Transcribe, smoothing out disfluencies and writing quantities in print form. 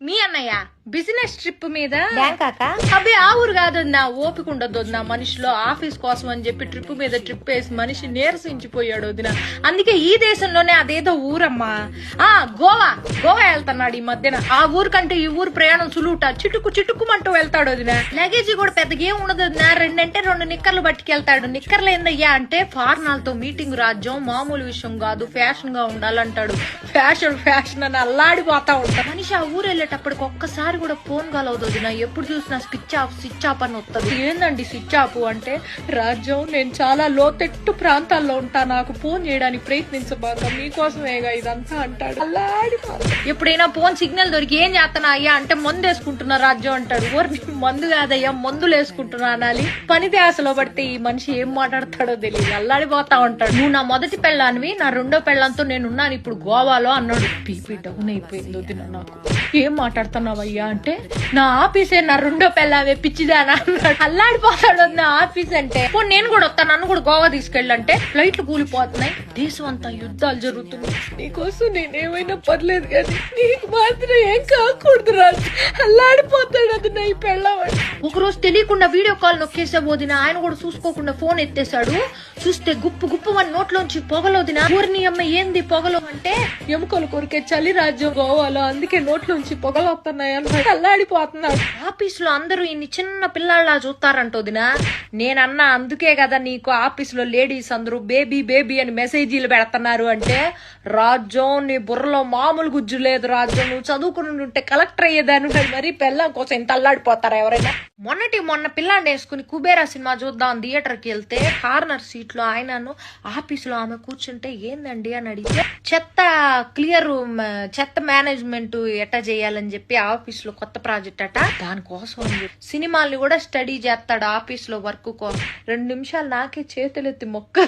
మీ అన్నయ్య business trip మీద బ్యాంకాక అబ్బే ఆ ఊరు కాదన్నా, ఓపిక ఉండదు వదిన మనిషిలో. ఆఫీస్ కోసం అని చెప్పి ట్రిప్ మీద ట్రిప్ వేసి మనిషి నీరసించిపోయాడు వదిన. అందుకే ఈ దేశంలోనే అదేదో ఊరమ్మా, గోవా వెళ్తున్నాడు ఈ మధ్యన. ఆ ఊరు కంటే ఈ ఊరు ప్రయాణం సులువుట, చిటుకుమంటూ వెళ్తాడు వదిన. లగేజ్ కూడా పెద్దగా ఏం ఉండదు వదిన, 2 నిక్కర్లు పట్టుకెళ్తాడు. నిక్కర్లు ఏందయ్యా అంటే ఫారినర్లతో మీటింగ్ రాజ్యం, మామూలు విషయం కాదు, ఫ్యాషన్ గా ఉండాలంటాడు. ఫ్యాషన్ అని అల్లాడిపోతా ఉంటాడు మనిషి. ఆ ఊరు వెళ్ళేటప్పటికి ఒక్కసారి కూడా ఫోన్ కాల్ అవుతుంది నా, ఎప్పుడు చూసినా స్విచ్ ఆఫ్ అని వస్తుంది. ఏందండి స్విచ్ ఆఫ్ అంటే, రాజ్యం నేను చాలా లోతెట్టు ప్రాంతాల్లో ఉంటా, నాకు ఫోన్ చేయడానికి ప్రయత్నించబాక, మీకోసమేగా ఇదంతా అంటాడు. ఎప్పుడైనా ఫోన్ సిగ్నల్ దొరికి ఏం చేస్తానా అయ్యా అంటే, మందు వేసుకుంటున్నా రాజ్యం అంటాడు. మందు కాదయ్యా మందులు వేసుకుంటున్నా అనాలి. పని ధ్యాసలో పడితే ఈ మనిషి ఏం మాట్లాడతాడో తెలియదు, అల్లాడిపోతా ఉంటాడు. నువ్వు నా మొదటి పెళ్ళానివి, నా 2వ పెళ్ళంతో నేనున్నాను ఇప్పుడు గోవాలో అన్నాడు. పీపీ డౌన్ అయిపోయింది వదిన నాకు. ఏం మాట్లాడుతున్నావయ్యా అంటే, నా ఆఫీసే నా 2వ పెళ్ళావే పిచ్చిదానా అన్నాడు. అల్లాడిపోతాడు నా ఆఫీస్ అంటే. నేను కూడా వస్తాను, నన్ను కూడా గోవా తీసుకెళ్ళంటే, ఫ్లైట్లు కూలిపోతున్నాయి, దేశం అంతా యుద్ధాలు జరుగుతున్నాయి, నీకోసం నేనేమైనా పర్లేదు కానీ నీకు మాత్రం ఏం కాకూడదు రాజు. అల్లాడిపోతాడు అది నా ఈ పెళ్ళావాడు. ఒకరోజు తెలియకుండా వీడియో కాల్ నొక్కేసా పోదిన, ఆయన కూడా చూసుకోకుండా ఫోన్ ఎత్తేసాడు. చూస్తే గుప్పు అని నోట్లోంచి పొగలోదిన. ఊరిని అమ్మ ఏంది పొగలు అంటే, ఎముకలు కొరికే చలి రాజ్యం గోవాలో, అందుకే నోట్లోంచి పొగలు వస్తున్నాయి అని అల్లాడిపోతున్నాడు. ఆఫీస్ లో అందరూ ఇన్ని చిన్న పిల్లల్లా చూస్తారంటోదినా. నేనన్నా అందుకే కదా నీకు ఆఫీస్ లో లేడీస్ అందరూ బేబీ అని మెసేజీలు పెడుతున్నారు అంటే, రాజ్యం నీ బుర్రలో మామూలు గుజ్జు లేదు రాజ్యం, నువ్వు చదువుకుని ఉంటే కలెక్టర్ అయ్యేదాన్ని. మరి పిల్లం కోసం ఇంత అల్లాడిపోతారా ఎవరైనా? మొన్న పిల్లాన్ని వేసుకుని కుబేరా సినిమా చూద్దాం థియేటర్ కి వెళ్తే, కార్నర్ సీట్ లో ఆయనను, ఆఫీస్ లో ఆమె కూర్చుంటే ఏందండి అని అడిగితే, చెత్త మేనేజ్మెంట్ ఎట్టా చేయాలని చెప్పి ఆఫీస్ లో కొత్త ప్రాజెక్ట్ అట, దానికోసం సినిమాల్ని కూడా స్టడీ చేస్తాడు ఆఫీస్ లో వర్క్ కోసం. 2 నిమిషాలు నాకే చేతులెత్తి మొక్క